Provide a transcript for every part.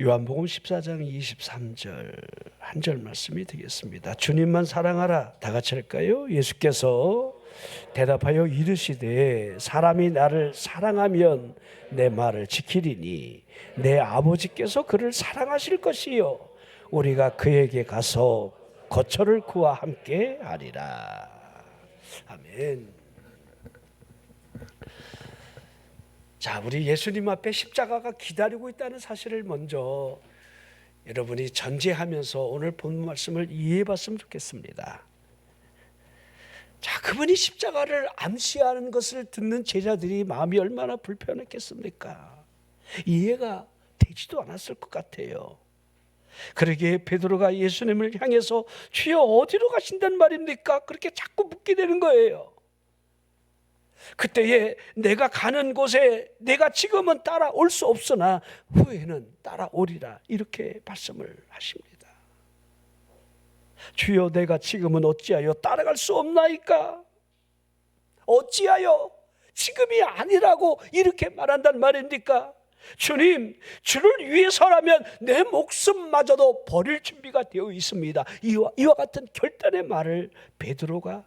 요한복음 14장 23절 한 절 말씀이 되겠습니다. 주님만 사랑하라. 다 같이 할까요? 예수께서 대답하여 이르시되 사람이 나를 사랑하면 내 말을 지키리니 내 아버지께서 그를 사랑하실 것이요 우리가 그에게 가서 거처를 그와 함께 하리라. 아멘. 자, 우리 예수님 앞에 십자가가 기다리고 있다는 사실을 먼저 여러분이 전제하면서 오늘 본 말씀을 이해해 봤으면 좋겠습니다. 자, 그분이 십자가를 암시하는 것을 듣는 제자들이 마음이 얼마나 불편했겠습니까? 이해가 되지도 않았을 것 같아요. 그러기에 베드로가 예수님을 향해서 주여 어디로 가신단 말입니까? 그렇게 자꾸 묻게 되는 거예요. 그때에 내가 가는 곳에 내가 지금은 따라올 수 없으나 후에는 따라오리라 이렇게 말씀을 하십니다. 주여 내가 지금은 어찌하여 따라갈 수 없나이까? 어찌하여 지금이 아니라고 이렇게 말한단 말입니까? 주님, 주를 위해서라면 내 목숨마저도 버릴 준비가 되어 있습니다. 이와 같은 결단의 말을 베드로가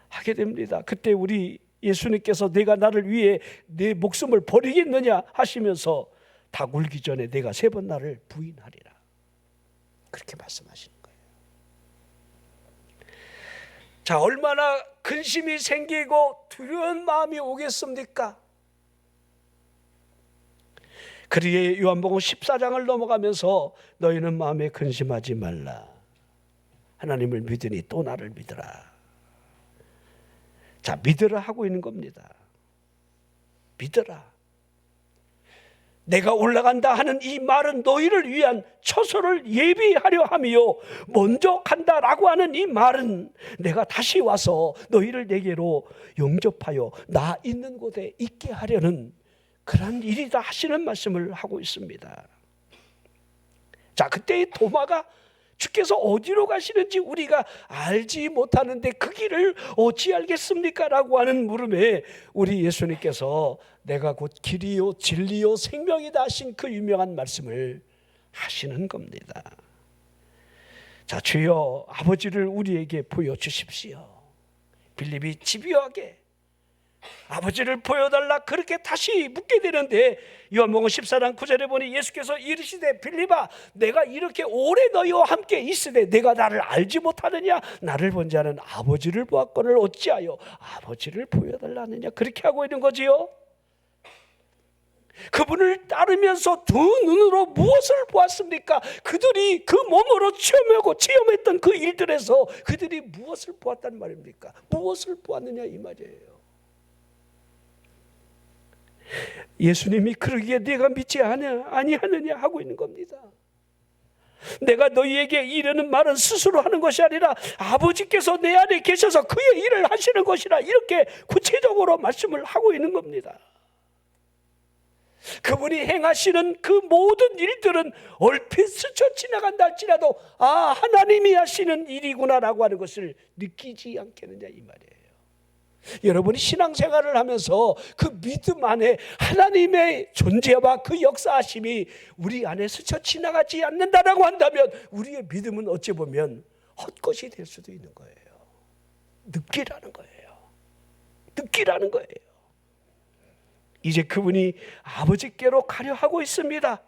하게 됩니다. 그때 우리 예수님께서 내가 나를 위해 내 목숨을 버리겠느냐 하시면서 닭 울기 전에 내가 3번 나를 부인하리라 그렇게 말씀하시는 거예요. 자, 얼마나 근심이 생기고 두려운 마음이 오겠습니까? 그러기에 요한복음 14장을 넘어가면서 너희는 마음에 근심하지 말라. 하나님을 믿으니 또 나를 믿으라. 자, 믿으라 하고 있는 겁니다. 믿으라. 내가 올라간다 하는 이 말은 너희를 위한 처소를 예비하려 함이요 먼저 간다라고 하는 이 말은 내가 다시 와서 너희를 내게로 영접하여 나 있는 곳에 있게 하려는 그런 일이다 하시는 말씀을 하고 있습니다. 자, 그때 이 도마가 주께서 어디로 가시는지 우리가 알지 못하는데 그 길을 어찌 알겠습니까? 라고 하는 물음에 우리 예수님께서 내가 곧 길이요 진리요 생명이다 하신 그 유명한 말씀을 하시는 겁니다. 자, 주여 아버지를 우리에게 보여주십시오. 빌립이 집요하게 아버지를 보여달라 그렇게 다시 묻게 되는데 요한복음 14장 9절에 보니 예수께서 이르시되 빌립아 내가 이렇게 오래 너희와 함께 있으되 내가 나를 알지 못하느냐? 나를 본 자는 아버지를 보았거늘 어찌하여 아버지를 보여달라 하느냐? 그렇게 하고 있는 거지요. 그분을 따르면서 두 눈으로 무엇을 보았습니까? 그들이 그 몸으로 체험했던 그 일들에서 그들이 무엇을 보았단 말입니까? 무엇을 보았느냐 이 말이에요. 예수님이 그러기에 네가 믿지 아니하느냐 하고 있는 겁니다. 내가 너희에게 이르는 말은 스스로 하는 것이 아니라 아버지께서 내 안에 계셔서 그의 일을 하시는 것이라 이렇게 구체적으로 말씀을 하고 있는 겁니다. 그분이 행하시는 그 모든 일들은 얼핏 스쳐 지나간다 할지라도 하나님이 하시는 일이구나라고 하는 것을 느끼지 않겠느냐 이 말이에요. 여러분이 신앙생활을 하면서 그 믿음 안에 하나님의 존재와 그 역사하심이 우리 안에 스쳐 지나가지 않는다라고 한다면 우리의 믿음은 어찌 보면 헛것이 될 수도 있는 거예요. 느끼라는 거예요. 느끼라는 거예요. 이제 그분이 아버지께로 가려 하고 있습니다.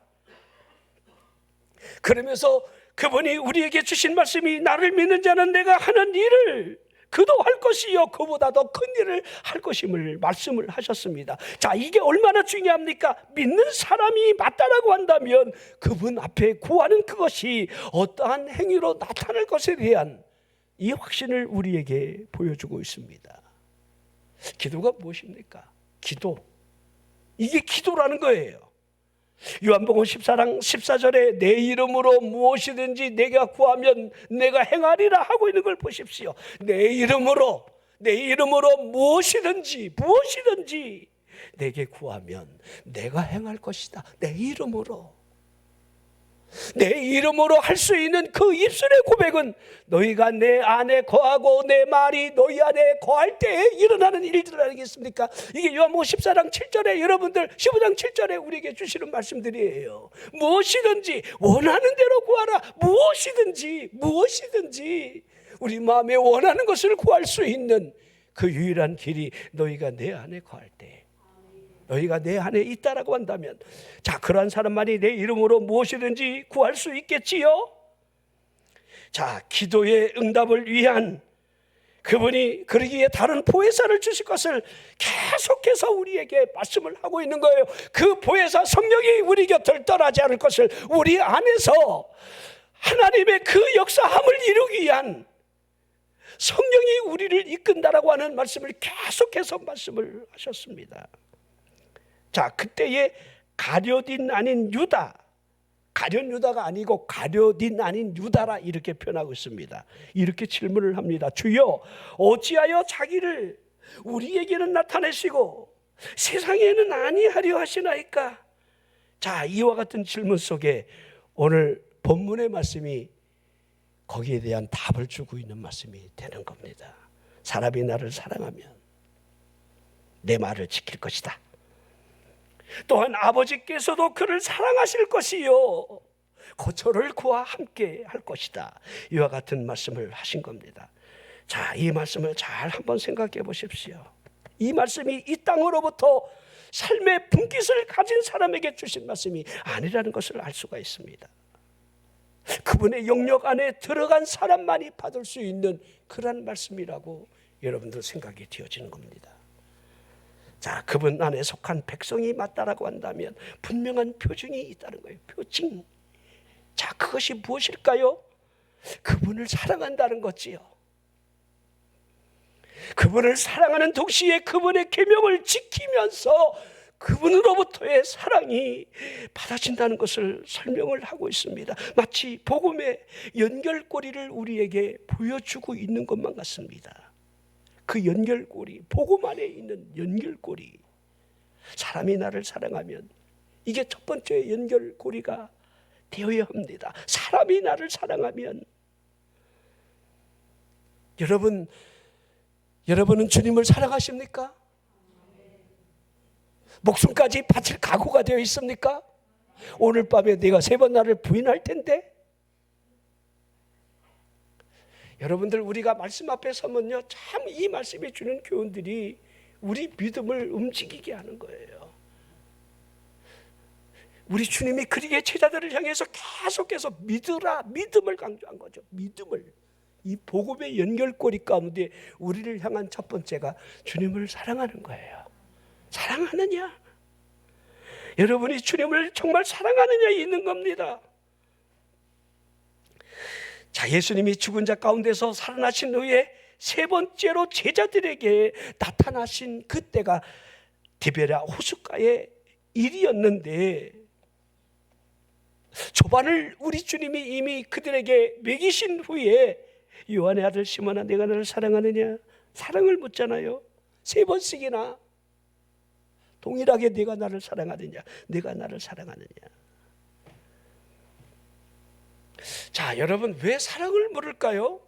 그러면서 그분이 우리에게 주신 말씀이 나를 믿는 자는 내가 하는 일을 그도 할 것이요 그보다 더 큰 일을 할 것임을 말씀을 하셨습니다. 자, 이게 얼마나 중요합니까? 믿는 사람이 맞다라고 한다면 그분 앞에 구하는 그것이 어떠한 행위로 나타날 것에 대한 이 확신을 우리에게 보여주고 있습니다. 기도가 무엇입니까? 기도. 이게 기도라는 거예요. 요한복음 14장 14절에 내 이름으로 무엇이든지 내가 구하면 내가 행하리라 하고 있는 걸 보십시오. 내 이름으로 무엇이든지 내게 구하면 내가 행할 것이다. 내 이름으로. 내 이름으로 할 수 있는 그 입술의 고백은 너희가 내 안에 거하고 내 말이 너희 안에 거할 때에 일어나는 일들 아니겠습니까? 이게 요한복음 14장 7절에 여러분들 15장 7절에 우리에게 주시는 말씀들이에요. 무엇이든지 원하는 대로 구하라. 무엇이든지 우리 마음에 원하는 것을 구할 수 있는 그 유일한 길이 너희가 내 안에 거할 때, 너희가 내 안에 있다라고 한다면, 자, 그러한 사람만이 내 이름으로 무엇이든지 구할 수 있겠지요. 자, 기도의 응답을 위한 그분이 그러기에 다른 보혜사를 주실 것을 계속해서 우리에게 말씀을 하고 있는 거예요. 그 보혜사 성령이 우리 곁을 떠나지 않을 것을, 우리 안에서 하나님의 그 역사함을 이루기 위한 성령이 우리를 이끈다라고 하는 말씀을 계속해서 말씀을 하셨습니다. 자, 그때에 가룟인 아닌 유다, 가룟 유다가 아니고 가룟인 아닌 유다라 이렇게 표현하고 있습니다. 이렇게 질문을 합니다. 주여, 어찌하여 자기를 우리에게는 나타내시고 세상에는 아니하려 하시나이까? 자, 이와 같은 질문 속에 오늘 본문의 말씀이 거기에 대한 답을 주고 있는 말씀이 되는 겁니다. 사람이 나를 사랑하면 내 말을 지킬 것이다. 또한 아버지께서도 그를 사랑하실 것이요 거처를 그와 함께 할 것이다. 이와 같은 말씀을 하신 겁니다. 자, 이 말씀을 잘 한번 생각해 보십시오. 이 말씀이 이 땅으로부터 삶의 분깃을 가진 사람에게 주신 말씀이 아니라는 것을 알 수가 있습니다. 그분의 영역 안에 들어간 사람만이 받을 수 있는 그런 말씀이라고 여러분들 생각이 되어지는 겁니다. 자, 그분 안에 속한 백성이 맞다라고 한다면 분명한 표징이 있다는 거예요. 표징. 자, 그것이 무엇일까요? 그분을 사랑한다는 거지요. 그분을 사랑하는 동시에 그분의 계명을 지키면서 그분으로부터의 사랑이 받아진다는 것을 설명을 하고 있습니다. 마치 복음의 연결고리를 우리에게 보여주고 있는 것만 같습니다. 그 연결고리, 복음 안에 있는 연결고리, 사람이 나를 사랑하면 이게 첫 번째 연결고리가 되어야 합니다. 사람이 나를 사랑하면, 여러분은 주님을 사랑하십니까? 목숨까지 바칠 각오가 되어 있습니까? 오늘 밤에 내가 3번 나를 부인할 텐데, 여러분들, 우리가 말씀 앞에 서면요, 참 이 말씀이 주는 교훈들이 우리 믿음을 움직이게 하는 거예요. 우리 주님이 그리게 제자들을 향해서 계속해서 믿으라, 믿음을 강조한 거죠. 믿음을. 이 복음의 연결고리 가운데 우리를 향한 첫 번째가 주님을 사랑하는 거예요. 사랑하느냐? 여러분이 주님을 정말 사랑하느냐에 있는 겁니다. 자, 예수님이 죽은 자 가운데서 살아나신 후에 3번째로 제자들에게 나타나신 그때가 디베랴 호숫가의 일이었는데, 조반을 우리 주님이 이미 그들에게 먹이신 후에 요한의 아들 시몬아, 내가 너를 사랑하느냐? 사랑을 묻잖아요. 3번씩이나 동일하게 내가 나를 사랑하느냐, 내가 나를 사랑하느냐. 자, 여러분, 왜 사랑을 물을까요?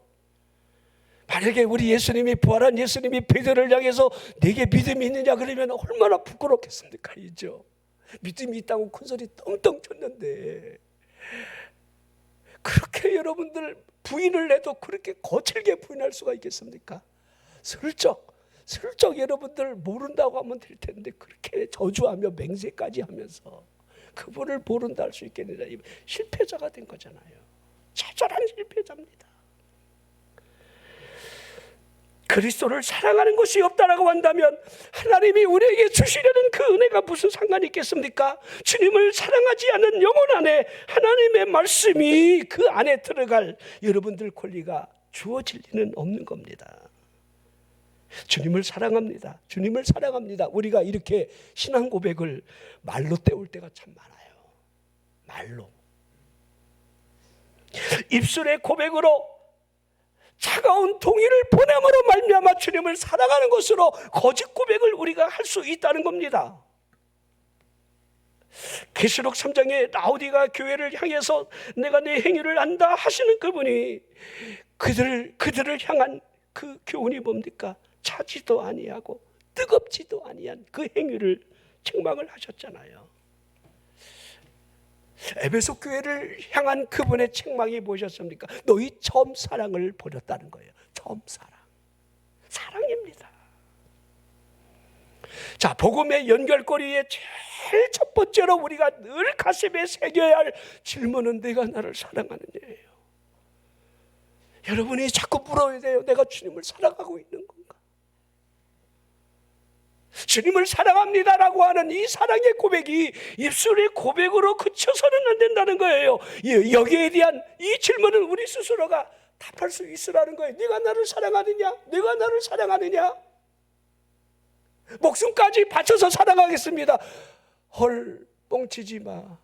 만약에 우리 예수님이, 부활한 예수님이 베드로를 향해서 내게 믿음이 있느냐 그러면 얼마나 부끄럽겠습니까? 이죠. 믿음이 있다고 큰소리 떵떵 쳤는데, 그렇게 여러분들 부인을 해도 그렇게 거칠게 부인할 수가 있겠습니까? 슬쩍 여러분들 모른다고 하면 될 텐데 그렇게 저주하며 맹세까지 하면서 그분을 모른다 할 수 있겠느냐. 실패자가 된 거잖아요. 처절한 실패자입니다. 그리스도를 사랑하는 것이 없다라고 한다면 하나님이 우리에게 주시려는 그 은혜가 무슨 상관이 있겠습니까? 주님을 사랑하지 않는 영혼 안에 하나님의 말씀이 그 안에 들어갈 여러분들 권리가 주어질 리는 없는 겁니다. 주님을 사랑합니다. 주님을 사랑합니다. 우리가 이렇게 신앙 고백을 말로 때울 때가 참 많아요. 말로. 입술의 고백으로 차가운 동의를 보냄으로 말미암아 주님을 사랑하는 것으로 거짓 고백을 우리가 할 수 있다는 겁니다. 계시록 3장에 라오디가 교회를 향해서 내가 내 행위를 안다 하시는 그분이 그들을 향한 그 교훈이 뭡니까? 차지도 아니하고 뜨겁지도 아니한 그 행위를 책망을 하셨잖아요. 에베소 교회를 향한 그분의 책망이 무엇이었습니까? 너희 처음 사랑을 버렸다는 거예요. 처음 사랑입니다. 자, 복음의 연결고리에 제일 첫 번째로 우리가 늘 가슴에 새겨야 할 질문은 내가 나를 사랑하느냐예요. 여러분이 자꾸 물어야 돼요. 내가 주님을 사랑하고 있는 건가? 주님을 사랑합니다라고 하는 이 사랑의 고백이 입술의 고백으로 그쳐서는 안 된다는 거예요. 여기에 대한 이 질문은 우리 스스로가 답할 수 있으라는 거예요. 네가 나를 사랑하느냐? 내가 나를 사랑하느냐? 목숨까지 바쳐서 사랑하겠습니다. 헐, 뻥치지 마.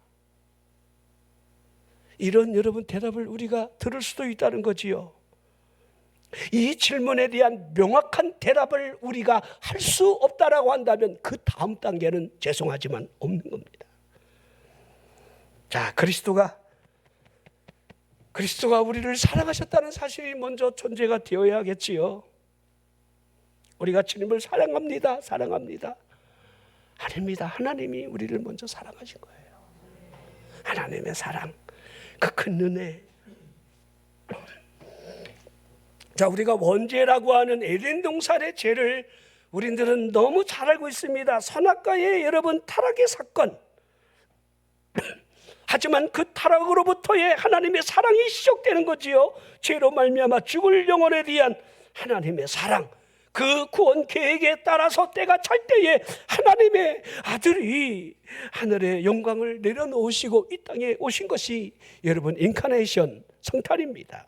이런 여러분 대답을 우리가 들을 수도 있다는 거지요. 이 질문에 대한 명확한 대답을 우리가 할 수 없다라고 한다면 그 다음 단계는 죄송하지만 없는 겁니다. 자, 그리스도가 우리를 사랑하셨다는 사실이 먼저 존재가 되어야겠지요. 우리가 주님을 사랑합니다. 아닙니다. 하나님이 우리를 먼저 사랑하신 거예요. 하나님의 사랑, 그 큰 은혜. 자, 우리가 원죄라고 하는 에덴 동산의 죄를 우리들은 너무 잘 알고 있습니다. 선악과의 여러분 타락의 사건. 하지만 그 타락으로부터의 하나님의 사랑이 시작되는 거지요. 죄로 말미암아 죽을 영혼에 대한 하나님의 사랑, 그 구원 계획에 따라서 때가 찰 때에 하나님의 아들이 하늘의 영광을 내려놓으시고 이 땅에 오신 것이 여러분 인카네이션, 성탄입니다.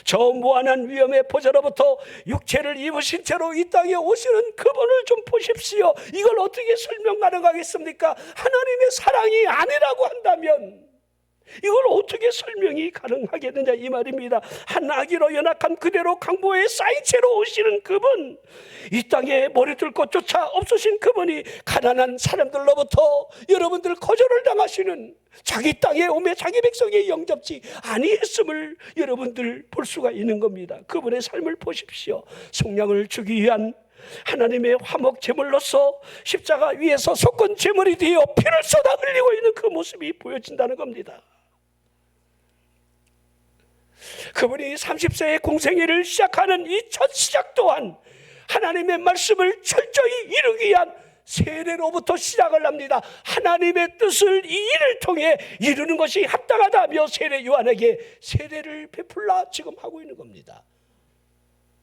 저 무한한 위험의 보좌로부터 육체를 입으신 채로 이 땅에 오시는 그분을 좀 보십시오. 이걸 어떻게 설명 가능하겠습니까? 하나님의 사랑이 아니라고 한다면 이걸 어떻게 설명이 가능하겠느냐 이 말입니다. 한 아기로 연약한 그대로 강보에 쌓인 채로 오시는 그분, 이 땅에 머리 들 곳조차 없으신 그분이 가난한 사람들로부터 여러분들 거절을 당하시는, 자기 땅에 오매 자기 백성에 영접지 아니했음을 여러분들 볼 수가 있는 겁니다. 그분의 삶을 보십시오. 속량을 주기 위한 하나님의 화목 제물로서 십자가 위에서 속건 제물이 되어 피를 쏟아 흘리고 있는 그 모습이 보여진다는 겁니다. 그분이 30세의 공생애를 시작하는 이 첫 시작 또한 하나님의 말씀을 철저히 이루기 위한 세례로부터 시작을 합니다. 하나님의 뜻을 이 일을 통해 이루는 것이 합당하다며 세례 요한에게 세례를 베풀라 지금 하고 있는 겁니다.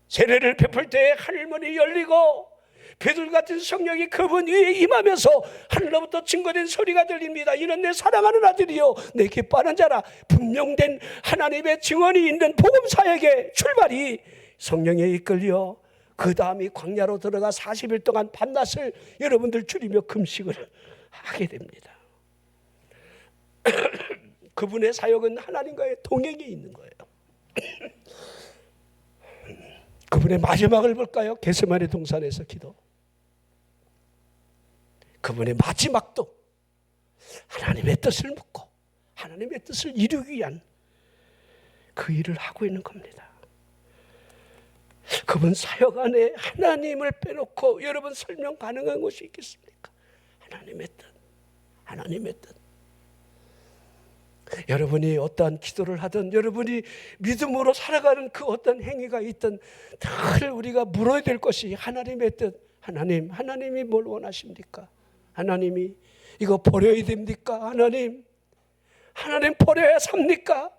세례를 베풀 때 하늘문이 열리고 배들 같은 성령이 그분 위에 임하면서 하늘로부터 증거된 소리가 들립니다. 이는 내 사랑하는 아들이요 내 기뻐하는 자라. 분명된 하나님의 증언이 있는 복음사역의 출발이 성령에 이끌려 그 다음이 광야로 들어가 40일 동안 밤낮을 여러분들 줄이며 금식을 하게 됩니다. 그분의 사역은 하나님과의 동행이 있는 거예요. 그분의 마지막을 볼까요? 겟세마네 동산에서 기도. 그분의 마지막도 하나님의 뜻을 묻고 하나님의 뜻을 이루기 위한 그 일을 하고 있는 겁니다. 그분 사역 안에 하나님을 빼놓고 여러분 설명 가능한 것이 있겠습니까? 하나님의 뜻, 하나님의 뜻. 여러분이 어떠한 기도를 하든 여러분이 믿음으로 살아가는 그 어떤 행위가 있든 늘 우리가 물어야 될 것이 하나님의 뜻. 하나님이 뭘 원하십니까? 하나님이 이거 버려야 됩니까? 하나님 버려야 삽니까?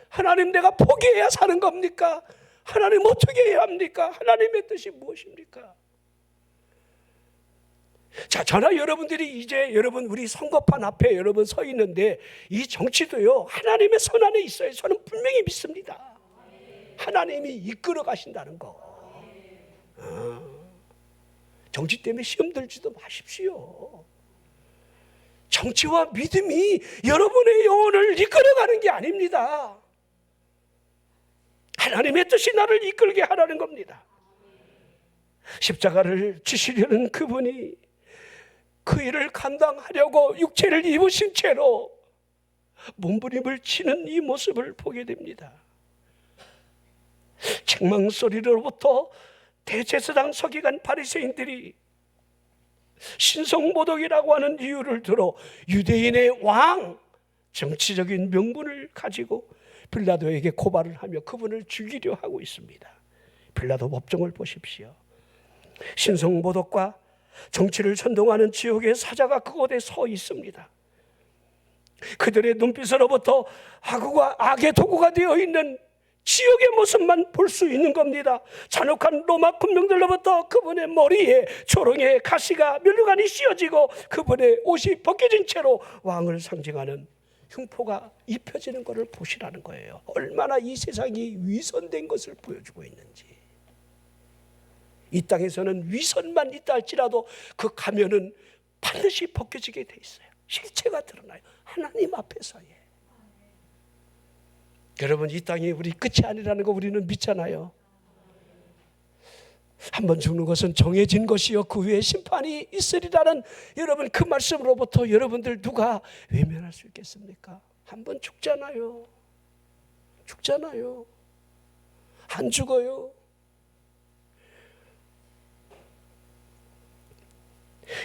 하나님 내가 포기해야 사는 겁니까? 하나님 어떻게 해야 합니까? 하나님의 뜻이 무엇입니까? 자, 저나 여러분들이 이제 여러분 우리 선거판 앞에 여러분 서 있는데 이 정치도요 하나님의 손 안에 있어요. 저는 분명히 믿습니다. 하나님이 이끌어 가신다는 거. 정치 때문에 시험 들지도 마십시오. 정치와 믿음이 여러분의 영혼을 이끌어가는 게 아닙니다. 하나님의 뜻이 나를 이끌게 하라는 겁니다. 십자가를 지시려는 그분이 그 일을 감당하려고 육체를 입으신 채로 몸부림을 치는 이 모습을 보게 됩니다. 책망소리로부터 대제사장 서기관 바리새인들이 신성모독이라고 하는 이유를 들어 유대인의 왕, 정치적인 명분을 가지고 빌라도에게 고발을 하며 그분을 죽이려 하고 있습니다. 빌라도 법정을 보십시오. 신성모독과 정치를 선동하는 지옥의 사자가 그곳에 서 있습니다. 그들의 눈빛으로부터 악과 악의 도구가 되어 있는 지옥의 모습만 볼 수 있는 겁니다. 잔혹한 로마 군병들로부터 그분의 머리에 조롱의 가시가 면류관이 씌어지고 그분의 옷이 벗겨진 채로 왕을 상징하는 흉포가 입혀지는 것을 보시라는 거예요. 얼마나 이 세상이 위선된 것을 보여주고 있는지. 이 땅에서는 위선만 있다 할지라도 그 가면은 반드시 벗겨지게 돼 있어요. 실체가 드러나요. 하나님 앞에서의. 여러분, 이 땅이 우리 끝이 아니라는 거 우리는 믿잖아요. 한번 죽는 것은 정해진 것이요 그 후에 심판이 있으리라는 여러분 그 말씀으로부터 여러분들 누가 외면할 수 있겠습니까? 한번 죽잖아요. 죽잖아요. 안 죽어요.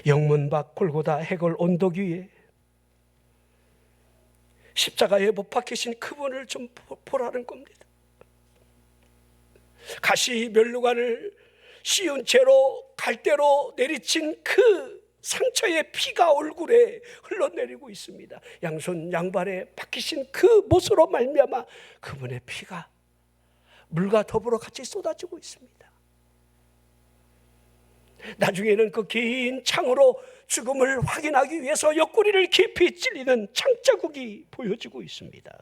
영문 밖 골고다 해골 언덕 위에 십자가에 못 박히신 그분을 좀 보라는 겁니다. 가시 면류관을 씌운 채로 갈대로 내리친 그 상처의 피가 얼굴에 흘러내리고 있습니다. 양손 양발에 박히신 그 못으로 말미암아 그분의 피가 물과 더불어 같이 쏟아지고 있습니다. 나중에는 그 긴 창으로 죽음을 확인하기 위해서 옆구리를 깊이 찔리는 창자국이 보여지고 있습니다.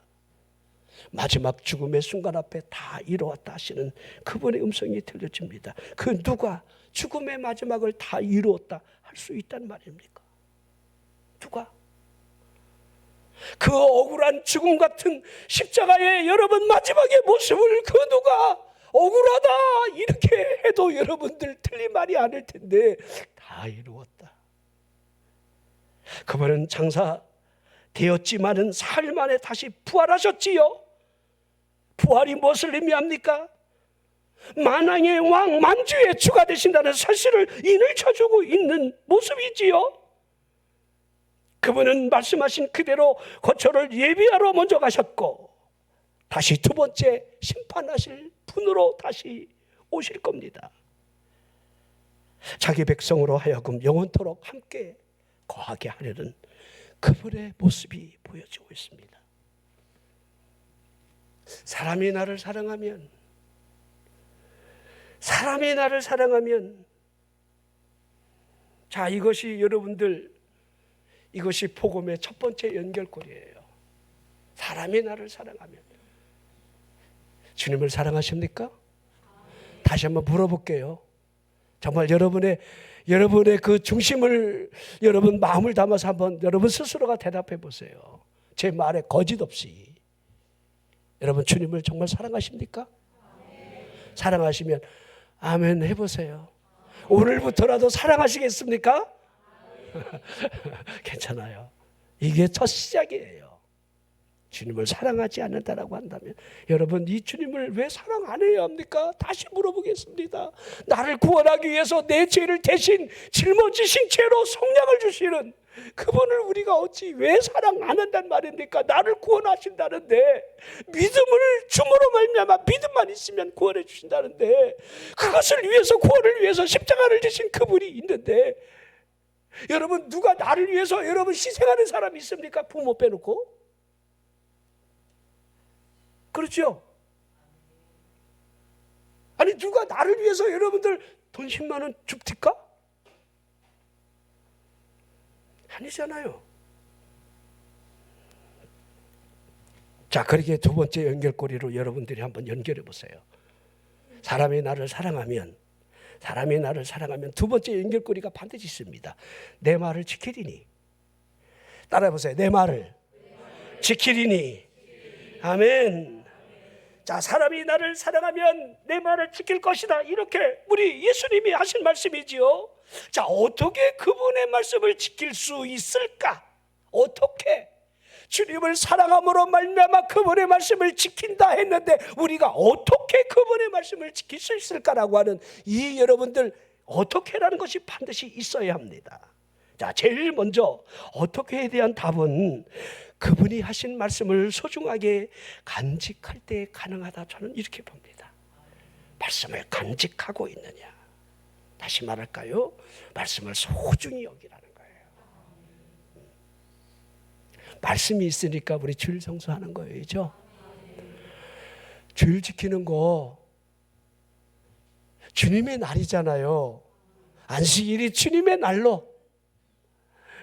마지막 죽음의 순간 앞에 다 이루었다 하시는 그분의 음성이 들려집니다. 그 누가 죽음의 마지막을 다 이루었다 할 수 있단 말입니까? 누가? 그 억울한 죽음 같은 십자가의 여러분 마지막의 모습을 그 누가 억울하다 이렇게 해도 여러분들 틀린 말이 아닐 텐데 다 이루었다. 그분은 장사되었지만은 사흘 만에 다시 부활하셨지요. 부활이 무엇을 의미합니까? 만왕의 왕 만주의 주가 되신다는 사실을 인을 쳐주고 있는 모습이지요. 그분은 말씀하신 그대로 거처를 예비하러 먼저 가셨고 다시 두 번째 심판하실 분으로 다시 오실 겁니다. 자기 백성으로 하여금 영원토록 함께 거하게 하려는 그분의 모습이 보여지고 있습니다. 사람이 나를 사랑하면 자, 이것이 여러분들 이것이 복음의 첫 번째 연결고리예요. 사람이 나를 사랑하면. 주님을 사랑하십니까? 다시 한번 물어볼게요. 정말 여러분의 그 중심을 여러분 마음을 담아서 한번 여러분 스스로가 대답해 보세요. 제 말에 거짓 없이. 여러분 주님을 정말 사랑하십니까? 사랑하시면 아멘 해보세요. 오늘부터라도 사랑하시겠습니까? 괜찮아요. 이게 첫 시작이에요. 주님을 사랑하지 않는다라고 한다면 여러분 이 주님을 왜 사랑 안 해야 합니까? 다시 물어보겠습니다. 나를 구원하기 위해서 내 죄를 대신 짊어지신 채로 성량을 주시는 그분을 우리가 어찌 왜 사랑 안 한단 말입니까? 나를 구원하신다는데 믿음을 줌으로 말미암아 믿음만 있으면 구원해 주신다는데 그것을 위해서 구원을 위해서 십자가를 지신 그분이 있는데 여러분 누가 나를 위해서 여러분 희생하는 사람이 있습니까? 부모 빼놓고? 그렇죠? 아니 누가 나를 위해서 여러분들 돈 10만 원 줍니까? 아니잖아요. 자, 그렇게 두 번째 연결고리로 여러분들이 한번 연결해 보세요. 사람이 나를 사랑하면 두 번째 연결고리가 반드시 있습니다. 내 말을 지키리니. 따라해 보세요. 내 말을 지키리니. 아멘. 자, 사람이 나를 사랑하면 내 말을 지킬 것이다. 이렇게 우리 예수님이 하신 말씀이지요. 자, 어떻게 그분의 말씀을 지킬 수 있을까? 어떻게? 주님을 사랑함으로 말미암아 그분의 말씀을 지킨다 했는데 우리가 어떻게 그분의 말씀을 지킬 수 있을까라고 하는 이 여러분들 어떻게라는 것이 반드시 있어야 합니다. 자, 제일 먼저 어떻게에 대한 답은 그분이 하신 말씀을 소중하게 간직할 때 가능하다. 저는 이렇게 봅니다. 말씀을 간직하고 있느냐. 다시 말할까요? 말씀을 소중히 여기라는 거예요. 말씀이 있으니까 우리 주일 성수하는 거예요. 주일 지키는 거 주님의 날이잖아요. 안식일이 주님의 날로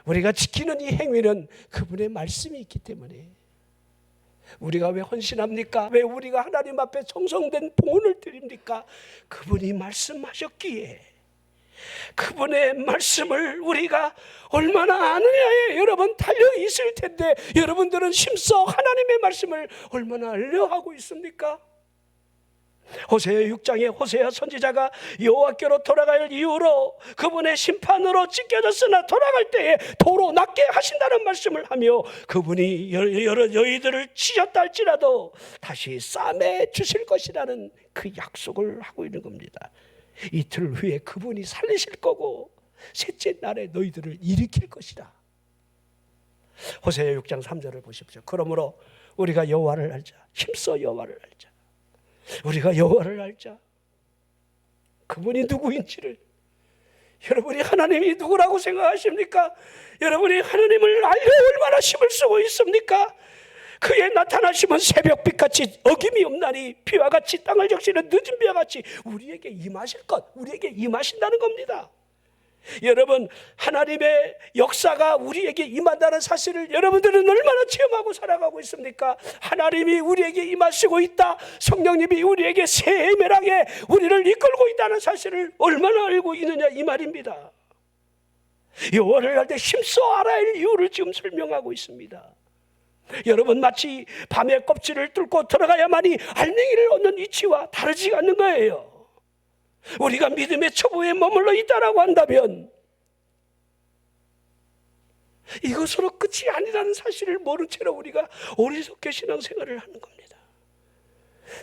우리가 지키는 이 행위는 그분의 말씀이 있기 때문에 우리가 왜 헌신합니까? 왜 우리가 하나님 앞에 정성된 봉헌을 드립니까? 그분이 말씀하셨기에 그분의 말씀을 우리가 얼마나 아느냐에 여러분 달려 있을 텐데 여러분들은 힘써 하나님의 말씀을 얼마나 알려하고 있습니까? 호세아 6장에 호세아 선지자가 여호와께로 돌아갈 이후로 그분의 심판으로 찢겨졌으나 돌아갈 때에 도로 낫게 하신다는 말씀을 하며 그분이 여러 너희들을 찢었다 할지라도 다시 싸매 주실 것이라는 그 약속을 하고 있는 겁니다. 이틀 후에 그분이 살리실 거고 셋째 날에 너희들을 일으킬 것이다. 호세아 6장 3절을 보십시오. 그러므로 우리가 여호와를 알자. 힘써 여호와를 알자. 우리가 여호와를 알자. 그분이 누구인지를 여러분이 하나님이 누구라고 생각하십니까? 여러분이 하나님을 알려 얼마나 힘을 쓰고 있습니까? 그의 나타나심은 새벽빛같이 어김이 없나니 비와 같이 땅을 적시는 늦은 비와 같이 우리에게 임하실 것, 우리에게 임하신다는 겁니다. 여러분 하나님의 역사가 우리에게 임한다는 사실을 여러분들은 얼마나 체험하고 살아가고 있습니까? 하나님이 우리에게 임하시고 있다. 성령님이 우리에게 세밀하게 우리를 이끌고 있다는 사실을 얼마나 알고 있느냐 이 말입니다. 여호와를 알 때 힘써 알아야 할 이유를 지금 설명하고 있습니다. 여러분 마치 밤의 껍질을 뚫고 들어가야만이 알맹이를 얻는 이치와 다르지 않는 거예요. 우리가 믿음의 초보에 머물러 있다라고 한다면 이것으로 끝이 아니라는 사실을 모른 채로 우리가 어리석게 신앙생활을 하는 겁니다.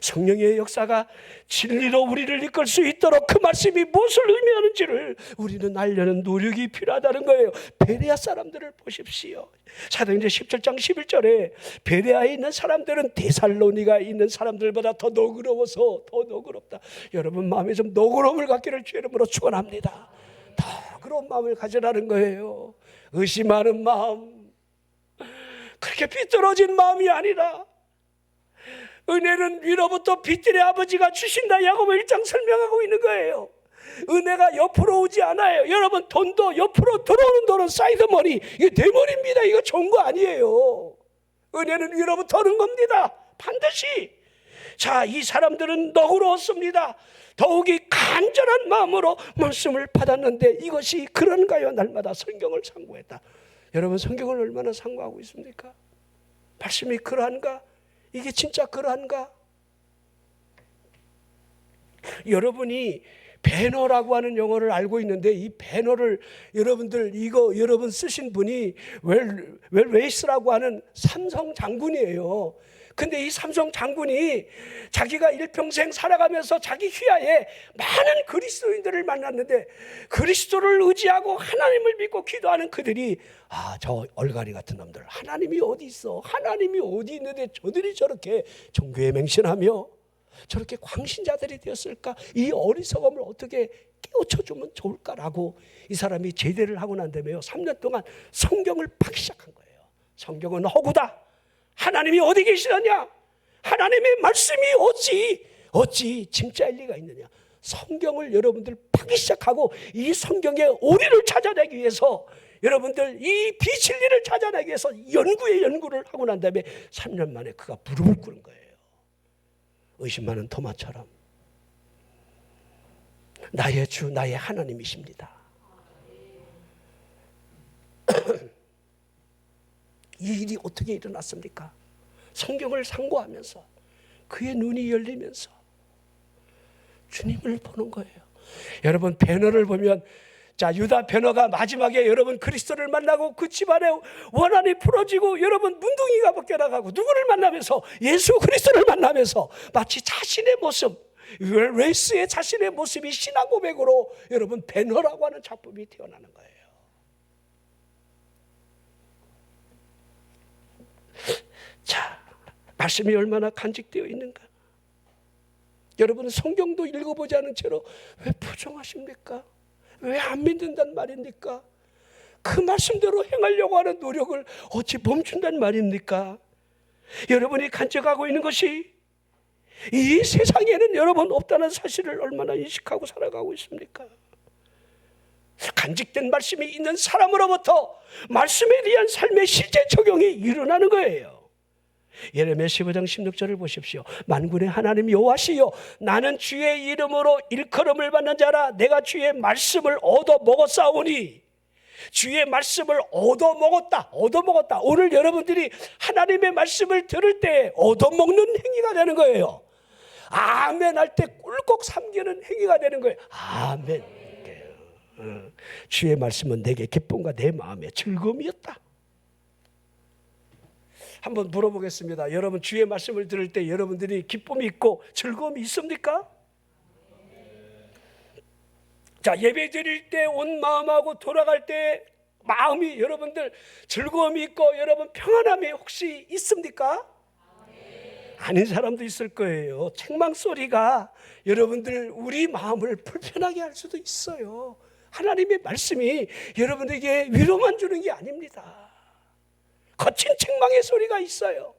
성령의 역사가 진리로 우리를 이끌 수 있도록 그 말씀이 무엇을 의미하는지를 우리는 알려는 노력이 필요하다는 거예요. 베레아 사람들을 보십시오. 사도행전 17장 11절에 베레아에 있는 사람들은 데살로니가에 있는 사람들보다 더 너그러워서 더 너그럽다. 여러분 마음에 좀 너그러움을 갖기를 주의 이름으로 축원합니다. 너그러운 마음을 가지라는 거예요. 의심하는 마음, 그렇게 비뚤어진 마음이 아니라 은혜는 위로부터 빛들의 아버지가 주신다. 야고보 1장 설명하고 있는 거예요. 은혜가 옆으로 오지 않아요. 여러분 돈도 옆으로 들어오는 돈은 사이드머니, 이게 대머리입니다. 이거 좋은 거 아니에요. 은혜는 위로부터 오는 겁니다. 반드시. 자, 이 사람들은 너그러웠습니다. 더욱이 간절한 마음으로 말씀을 받았는데 이것이 그런가요? 날마다 성경을 상고했다. 여러분 성경을 얼마나 상고하고 있습니까? 말씀이 그러한가? 이게 진짜 그러한가? 여러분이 배너라고 하는 용어를 알고 있는데 이 배너를 여러분들 이거 여러분 쓰신 분이 웰웨이스라고 하는 삼성 장군이에요. 근데 이 삼성 장군이 자기가 일평생 살아가면서 자기 휘하에 많은 그리스도인들을 만났는데 그리스도를 의지하고 하나님을 믿고 기도하는 그들이 저 얼갈이 같은 놈들 하나님이 어디 있어? 하나님이 어디 있는데 저들이 저렇게 종교에 맹신하며 저렇게 광신자들이 되었을까? 이 어리석음을 어떻게 깨우쳐주면 좋을까라고 이 사람이 제대를 하고 난 다음에요 3년 동안 성경을 파기 시작한 거예요. 성경은 허구다. 하나님이 어디 계시느냐? 하나님의 말씀이 어찌 진짜일 리가 있느냐? 성경을 여러분들 파기 시작하고 이 성경의 오리를 찾아내기 위해서 여러분들 이 비진리를 찾아내기 위해서 연구를 하고 난 다음에 3년 만에 그가 무릎을 꿇은 거예요. 의심 많은 토마처럼 나의 주 나의 하나님이십니다. 이 일이 어떻게 일어났습니까? 성경을 상고하면서 그의 눈이 열리면서 주님을 보는 거예요. 여러분 배너를 보면 자, 유다 변호가 마지막에 여러분 그리스도를 만나고 그 집안의 원한이 풀어지고 여러분 문둥이가 벗겨나가고 누구를 만나면서 예수 그리스도를 만나면서 마치 자신의 모습, 레이스의 자신의 모습이 신앙 고백으로 여러분 배너라고 하는 작품이 태어나는 거예요. 자, 말씀이 얼마나 간직되어 있는가. 여러분은 성경도 읽어보지 않은 채로 왜 부정하십니까? 왜 안 믿는단 말입니까? 그 말씀대로 행하려고 하는 노력을 어찌 멈춘단 말입니까? 여러분이 간직하고 있는 것이 이 세상에는 여러분 없다는 사실을 얼마나 인식하고 살아가고 있습니까? 간직된 말씀이 있는 사람으로부터 말씀에 대한 삶의 실제 적용이 일어나는 거예요. 예레미야 15장 16절을 보십시오. 만군의 하나님 여호와시여, 나는 주의 이름으로 일컬음을 받는 자라. 내가 주의 말씀을 얻어먹었사오니. 주의 말씀을 얻어먹었다. 오늘 여러분들이 하나님의 말씀을 들을 때 얻어먹는 행위가 되는 거예요. 아멘 할 때 꿀꺽 삼기는 행위가 되는 거예요. 아멘. 주의 말씀은 내게 기쁨과 내 마음의 즐거움이었다. 한번 물어보겠습니다. 여러분 주의 말씀을 들을 때 여러분들이 기쁨이 있고 즐거움이 있습니까? 자, 예배 드릴 때 온 마음하고 돌아갈 때 마음이 여러분들 즐거움이 있고 여러분 평안함이 혹시 있습니까? 아닌 사람도 있을 거예요. 책망 소리가 여러분들 우리 마음을 불편하게 할 수도 있어요. 하나님의 말씀이 여러분에게 위로만 주는 게 아닙니다. 거친 책망의 소리가 있어요.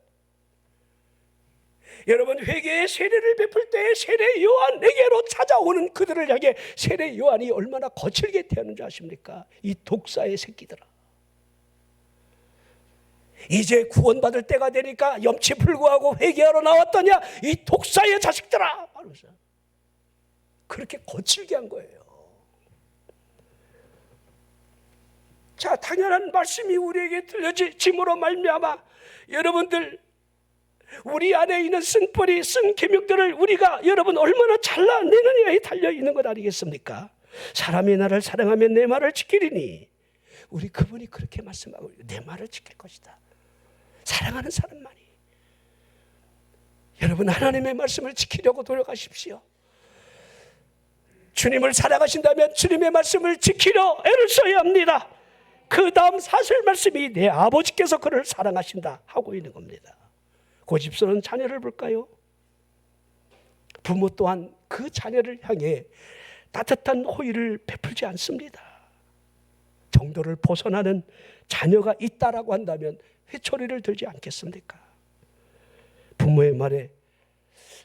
여러분 회개의 세례를 베풀 때 세례 요한에게로 찾아오는 그들을 향해 세례 요한이 얼마나 거칠게 대하는 줄 아십니까? 이 독사의 새끼들아, 이제 구원받을 때가 되니까 염치 불구하고 회개하러 나왔더냐 이 독사의 자식들아, 말하면서 그렇게 거칠게 한 거예요. 자, 당연한 말씀이 우리에게 들려짐으로 말미암아 여러분들 우리 안에 있는 쓴뿌리, 쓴 계명들을 우리가 여러분 얼마나 잘라내느냐에 달려있는 것 아니겠습니까? 사람이 나를 사랑하면 내 말을 지키리니, 우리 그분이 그렇게 말씀하고 내 말을 지킬 것이다. 사랑하는 사람만이. 여러분 하나님의 말씀을 지키려고 노력하십시오. 주님을 사랑하신다면 주님의 말씀을 지키려 애를 써야 합니다. 그 다음 사실 말씀이 내 아버지께서 그를 사랑하신다 하고 있는 겁니다. 고집스러운 자녀를 볼까요? 부모 또한 그 자녀를 향해 따뜻한 호의를 베풀지 않습니다. 정도를 벗어나는 자녀가 있다라고 한다면 회초리를 들지 않겠습니까? 부모의 말에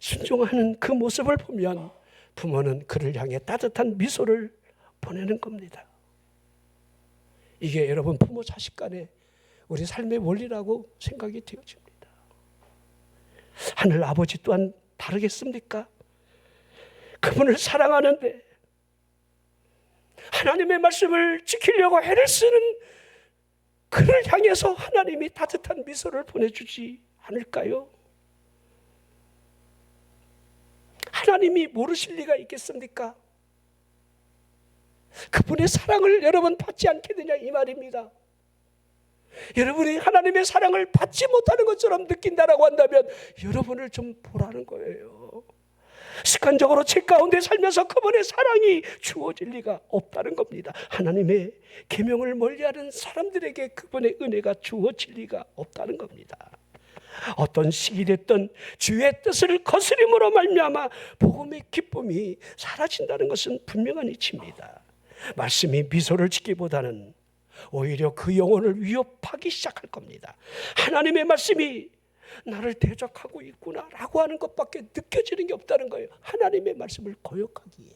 순종하는 그 모습을 보면 부모는 그를 향해 따뜻한 미소를 보내는 겁니다. 이게 여러분 부모 자식 간의 우리 삶의 원리라고 생각이 되어집니다. 하늘 아버지 또한 다르겠습니까? 그분을 사랑하는데 하나님의 말씀을 지키려고 애를 쓰는 그를 향해서 하나님이 따뜻한 미소를 보내주지 않을까요? 하나님이 모르실 리가 있겠습니까? 그분의 사랑을 여러분 받지 않겠느냐 이 말입니다. 여러분이 하나님의 사랑을 받지 못하는 것처럼 느낀다라고 한다면 여러분을 좀 보라는 거예요. 습관적으로 책 가운데 살면서 그분의 사랑이 주어질 리가 없다는 겁니다. 하나님의 계명을 멀리하는 사람들에게 그분의 은혜가 주어질 리가 없다는 겁니다. 어떤 시기 됐던 주의 뜻을 거스림으로 말미암아 복음의 기쁨이 사라진다는 것은 분명한 이치입니다. 말씀이 미소를 짓기보다는 오히려 그 영혼을 위협하기 시작할 겁니다. 하나님의 말씀이 나를 대적하고 있구나 라고 하는 것밖에 느껴지는 게 없다는 거예요. 하나님의 말씀을 거역하기에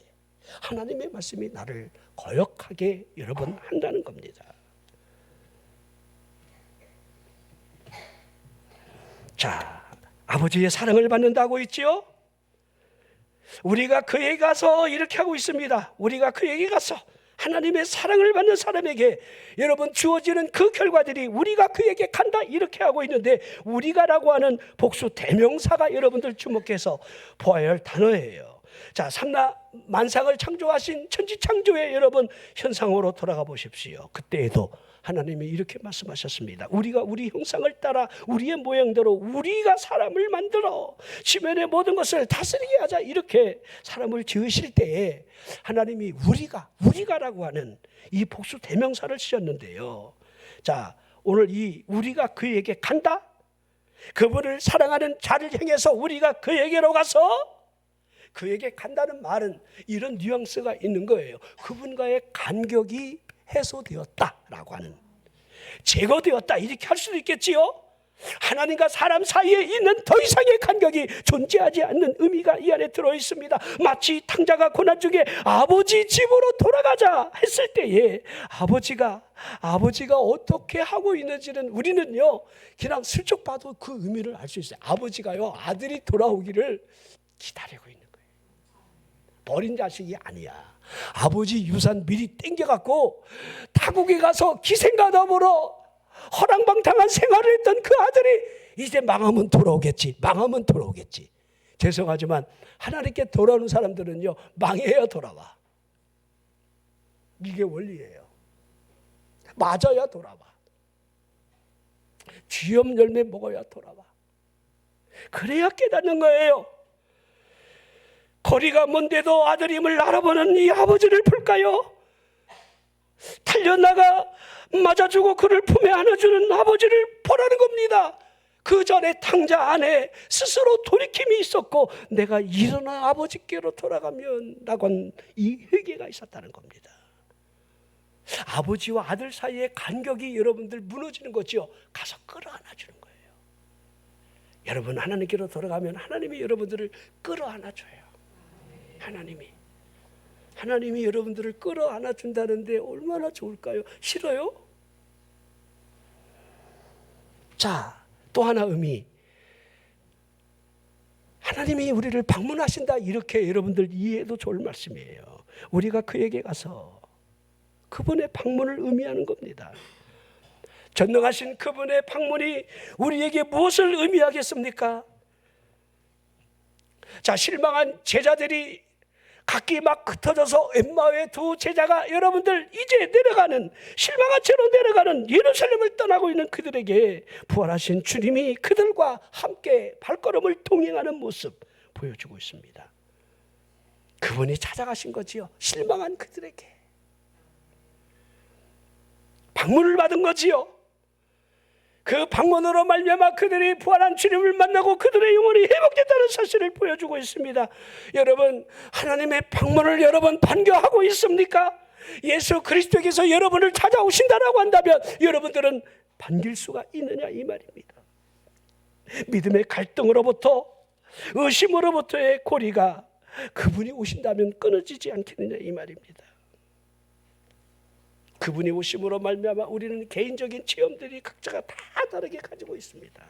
하나님의 말씀이 나를 거역하게 여러분 한다는 겁니다. 자, 아버지의 사랑을 받는다고 있지요? 우리가 그에게 가서 이렇게 하고 있습니다. 우리가 그에게 가서 하나님의 사랑을 받는 사람에게 여러분 주어지는 그 결과들이 우리가 그에게 간다 이렇게 하고 있는데, 우리가라고 하는 복수 대명사가 여러분들 주목해서 보아야 할 단어예요. 자, 삼라 만상을 창조하신 천지창조의 여러분 현상으로 돌아가 보십시오. 그때에도 하나님이 이렇게 말씀하셨습니다. 우리가 우리 형상을 따라 우리의 모양대로 우리가 사람을 만들어 지면의 모든 것을 다스리게 하자, 이렇게 사람을 지으실 때에 하나님이 우리가라고 하는 이 복수 대명사를 쓰셨는데요. 자, 오늘 이 우리가 그에게 간다, 그분을 사랑하는 자를 향해서 우리가 그에게로 가서 그에게 간다는 말은 이런 뉘앙스가 있는 거예요. 그분과의 간격이 해소되었다라고 하는, 제거되었다, 이렇게 할 수도 있겠지요. 하나님과 사람 사이에 있는 더 이상의 간격이 존재하지 않는 의미가 이 안에 들어있습니다. 마치 탕자가 고난 중에 아버지 집으로 돌아가자 했을 때에 아버지가 어떻게 하고 있는지는 우리는요 그냥 슬쩍 봐도 그 의미를 알 수 있어요. 아버지가요 아들이 돌아오기를 기다리고 있는 거예요. 버린 자식이 아니야. 아버지 유산 미리 땡겨갖고 타국에 가서 기생과 더불어 허랑방탕한 생활을 했던 그 아들이 이제 망하면 돌아오겠지. 죄송하지만 하나님께 돌아오는 사람들은요 망해야 돌아와. 이게 원리예요. 맞아야 돌아와. 쥐염 열매 먹어야 돌아와. 그래야 깨닫는 거예요. 거리가 먼데도 아들임을 알아보는 이 아버지를 볼까요? 달려나가 맞아주고 그를 품에 안아주는 아버지를 보라는 겁니다. 그 전에 탕자 안에 스스로 돌이킴이 있었고 내가 일어나 아버지께로 돌아가면 라고 한 이 회개가 있었다는 겁니다. 아버지와 아들 사이의 간격이 여러분들 무너지는 거죠. 가서 끌어안아주는 거예요. 여러분 하나님께로 돌아가면 하나님이 여러분들을 끌어안아줘요. 하나님이 여러분들을 끌어안아준다는데 얼마나 좋을까요? 싫어요? 자, 또 하나 의미, 하나님이 우리를 방문하신다, 이렇게 여러분들 이해해도 좋을 말씀이에요. 우리가 그에게 가서 그분의 방문을 의미하는 겁니다. 전능하신 그분의 방문이 우리에게 무엇을 의미하겠습니까? 자, 실망한 제자들이 각기 막 흩어져서 엠마오의 두 제자가 여러분들 이제 내려가는, 실망한 채로 내려가는 예루살렘을 떠나고 있는 그들에게 부활하신 주님이 그들과 함께 발걸음을 동행하는 모습 보여주고 있습니다. 그분이 찾아가신 거지요. 실망한 그들에게 방문을 받은 거지요. 그 방문으로 말미암아 그들이 부활한 주님을 만나고 그들의 영혼이 회복됐다는 사실을 보여주고 있습니다. 여러분, 하나님의 방문을 여러분 반겨하고 있습니까? 예수 그리스도께서 여러분을 찾아오신다라고 한다면 여러분들은 반길 수가 있느냐, 이 말입니다. 믿음의 갈등으로부터, 의심으로부터의 고리가 그분이 오신다면 끊어지지 않겠느냐, 이 말입니다. 그분이 오심으로 말미암아 우리는 개인적인 체험들이 각자가 다 다르게 가지고 있습니다.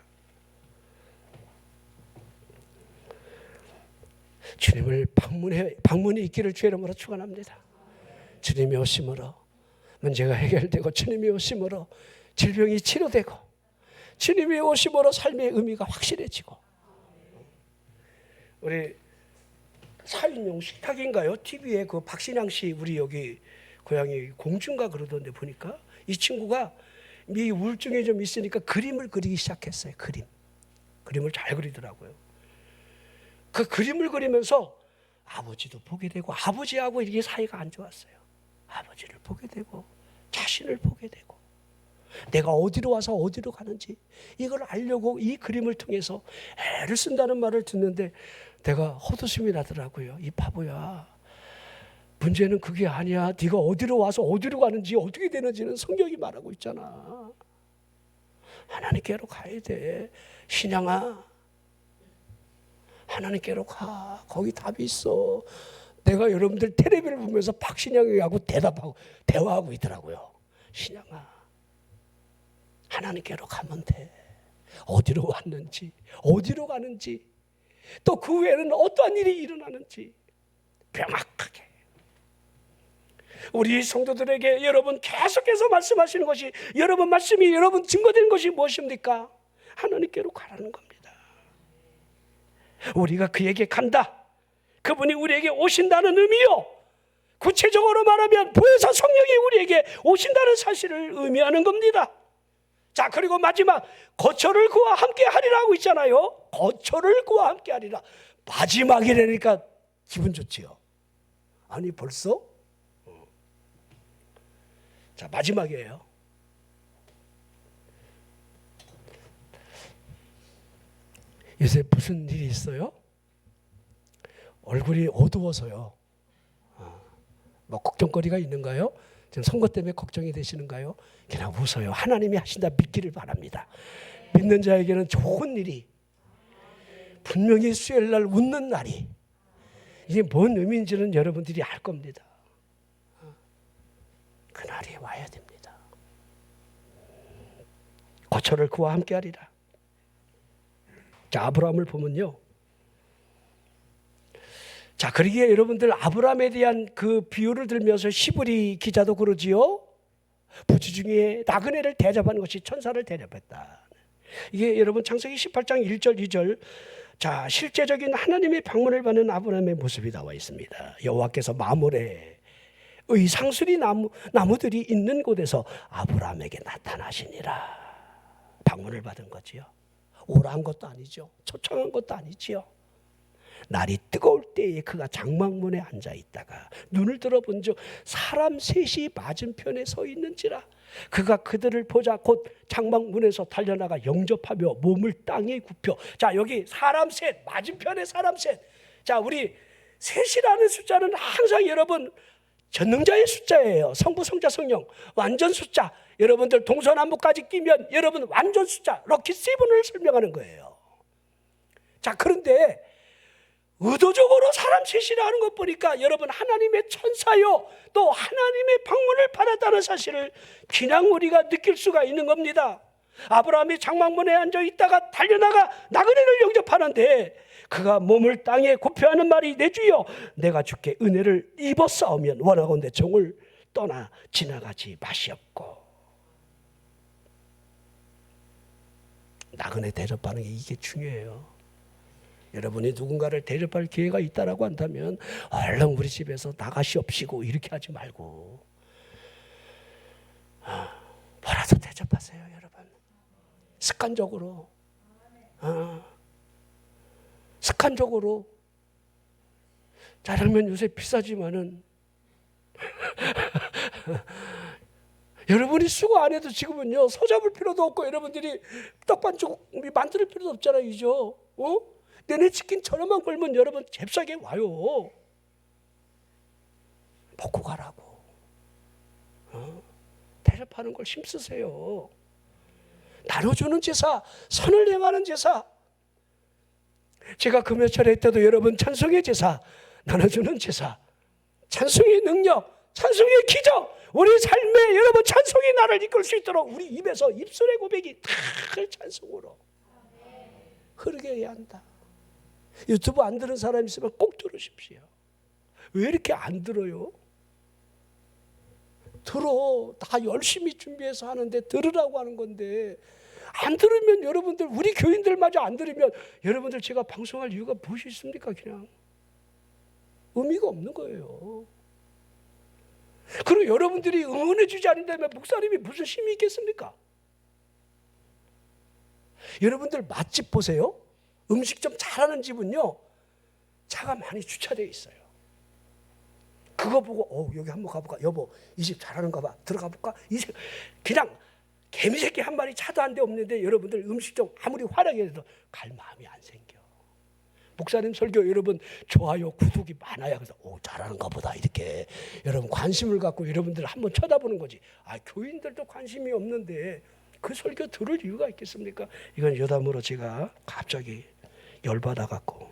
주님을 방문이 있기를 주의 이름으로 축원합니다. 주님이 오심으로 문제가 해결되고, 주님이 오심으로 질병이 치료되고, 주님이 오심으로 삶의 의미가 확실해지고. 우리 4인용 식탁인가요? TV에 그 박신양 씨, 우리 여기 고향이 공주인가 그러던데 보니까 이 친구가 이 우울증이 좀 있으니까 그림을 그리기 시작했어요. 그림을 잘 그리더라고요. 그 그림을 그리면서 아버지도 보게 되고, 아버지하고 이게 사이가 안 좋았어요. 아버지를 보게 되고, 자신을 보게 되고, 내가 어디로 와서 어디로 가는지 이걸 알려고 이 그림을 통해서 애를 쓴다는 말을 듣는데 내가 헛웃음이 나더라고요. 이 바보야, 문제는 그게 아니야. 네가 어디로 와서 어디로 가는지 어떻게 되는지는 성경이 말하고 있잖아. 하나님께로 가야 돼. 신양아, 하나님께로 가. 거기 답이 있어. 내가 여러분들 텔레비를 보면서 박신양이하고 대화하고 있더라고요. 신양아, 하나님께로 가면 돼. 어디로 왔는지, 어디로 가는지, 또 그 외에는 어떠한 일이 일어나는지 명확하게. 우리 성도들에게 여러분 계속해서 말씀하시는 것이, 여러분 말씀이 여러분 증거되는 것이 무엇입니까? 하나님께로 가라는 겁니다. 우리가 그에게 간다. 그분이 우리에게 오신다는 의미요, 구체적으로 말하면 부요사 성령이 우리에게 오신다는 사실을 의미하는 겁니다. 자, 그리고 마지막 거처를 그와 함께 하리라고 있잖아요. 거처를 그와 함께 하리라. 마지막이라니까 기분 좋지요. 아니 벌써? 자, 마지막이에요. 요새 무슨 일이 있어요? 얼굴이 어두워서요. 뭐 걱정거리가 있는가요? 지금 선거 때문에 걱정이 되시는가요? 그냥 웃어요. 하나님이 하신다 믿기를 바랍니다. 믿는 자에게는 좋은 일이, 분명히 수요일 날 웃는 날이, 이게 뭔 의미인지는 여러분들이 알 겁니다. 그날이 와야 됩니다. 거처를 그와 함께 하리라. 자, 아브라함을 보면요, 자, 그러기에 여러분들 아브라함에 대한 그 비유를 들면서 시브리 기자도 그러지요. 부지 중에 나그네를 대접하는 것이 천사를 대접했다. 이게 여러분 창세기 18장 1절 2절. 자, 실제적인 하나님의 방문을 받는 아브라함의 모습이 나와 있습니다. 여호와께서 마므레의 상수리 나무들이 있는 곳에서 아브라함에게 나타나시니라. 방문을 받은 거지요. 오라 한 것도 아니죠. 초청한 것도 아니지요. 날이 뜨거울 때에 그가 장막문에 앉아 있다가 눈을 들어본 즉 사람 셋이 맞은편에 서 있는지라. 그가 그들을 보자 곧 장막문에서 달려나가 영접하며 몸을 땅에 굽혀. 자, 여기 사람 셋, 맞은편에 사람 셋. 자, 우리 셋이라는 숫자는 항상 여러분 전능자의 숫자예요. 성부, 성자, 성령 완전 숫자. 여러분들 동서남북까지 끼면 여러분 완전 숫자 럭키 세븐을 설명하는 거예요. 자, 그런데 의도적으로 사람 셋이라 하는 것 보니까 여러분 하나님의 천사요 또 하나님의 방문을 받았다는 사실을 그냥 우리가 느낄 수가 있는 겁니다. 아브라함이 장막문에 앉아 있다가 달려나가 나그네를 영접하는데 그가 몸을 땅에 굽혀하는 말이 내 주여 내가 주께 은혜를 입었사오면 원하건대 종을 떠나 지나가지 마시옵고. 나그네 대접하는 게 이게 중요해요. 여러분이 누군가를 대접할 기회가 있다라고 한다면 얼른 우리 집에서 나가시옵시고 이렇게 하지 말고 뭐라도 대접하세요. 여러분 습관적으로 습관적으로. 짜장면 요새 비싸지만은 여러분이 수고 안 해도 지금은요 서잡을 필요도 없고 여러분들이 떡반죽 만들 필요도 없잖아요. 이죠? 내내 치킨 천원만 걸면 여러분 잽싸게 와요. 먹고 가라고. 대접하는 걸 힘쓰세요. 나눠주는 제사, 선을 행하는 제사. 제가 금요철에 때도 여러분 찬송의 제사, 나눠주는 제사, 찬송의 능력, 찬송의 기적, 우리 삶에 여러분 찬송이 나를 이끌 수 있도록 우리 입에서 입술의 고백이 다 찬송으로 흐르게 해야 한다. 유튜브 안 들은 사람 있으면 꼭 들으십시오. 왜 이렇게 안 들어요? 들어. 다 열심히 준비해서 하는데 들으라고 하는 건데 안 들으면 여러분들 우리 교인들마저 안 들으면 여러분들 제가 방송할 이유가 무엇이 있습니까? 그냥 의미가 없는 거예요. 그리고 여러분들이 응원해 주지 않는다면 목사님이 무슨 힘이 있겠습니까? 여러분들 맛집 보세요. 음식 좀 잘하는 집은요 차가 많이 주차되어 있어요. 그거 보고 여기 한번 가볼까? 여보 이 집 잘하는가 봐. 들어가 볼까? 이제 그냥 개미새끼 한 마리 차도 한 대 없는데 여러분들 음식점 아무리 화려하게 해도 갈 마음이 안 생겨. 목사님 설교 여러분 좋아요 구독이 많아야 그래서 잘하는가 보다 이렇게 여러분 관심을 갖고 여러분들 한번 쳐다보는 거지. 교인들도 관심이 없는데 그 설교 들을 이유가 있겠습니까? 이건 여담으로 제가 갑자기 열받아 갖고.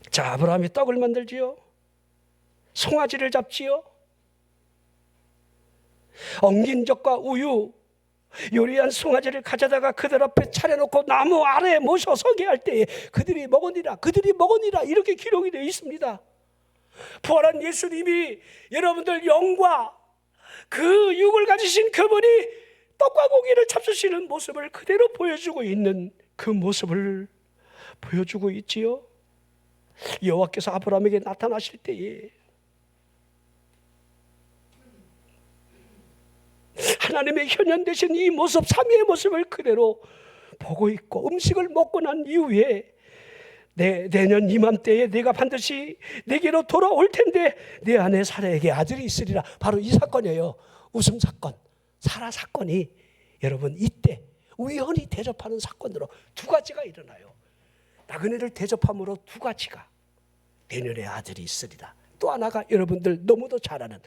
자, 아브라함이 떡을 만들지요. 송아지를 잡지요. 엉긴 젖과 우유 요리한 송아지를 가져다가 그들 앞에 차려놓고 나무 아래에 모셔 서게 할 때에 그들이 먹으니라 이렇게 기록이 되어 있습니다. 부활한 예수님이 여러분들 영과 그 육을 가지신 그분이 떡과 고기를 잡수시는 모습을 그대로 보여주고 있는 그 모습을 보여주고 있지요. 여호와께서 아브라함에게 나타나실 때에 하나님의 현현되신 이 모습, 삼위의 모습을 그대로 보고 있고, 음식을 먹고 난 이후에 내년 이맘때에 내가 반드시 내게로 돌아올 텐데 내 아내 사라에게 아들이 있으리라. 바로 이 사건이에요. 웃음 사건, 사라 사건이 여러분 이때 우연히 대접하는 사건으로 두 가지가 일어나요. 나그네를 대접함으로 두 가지가, 내년에 아들이 있으리라. 또 하나가 여러분들 너무도 잘 아는,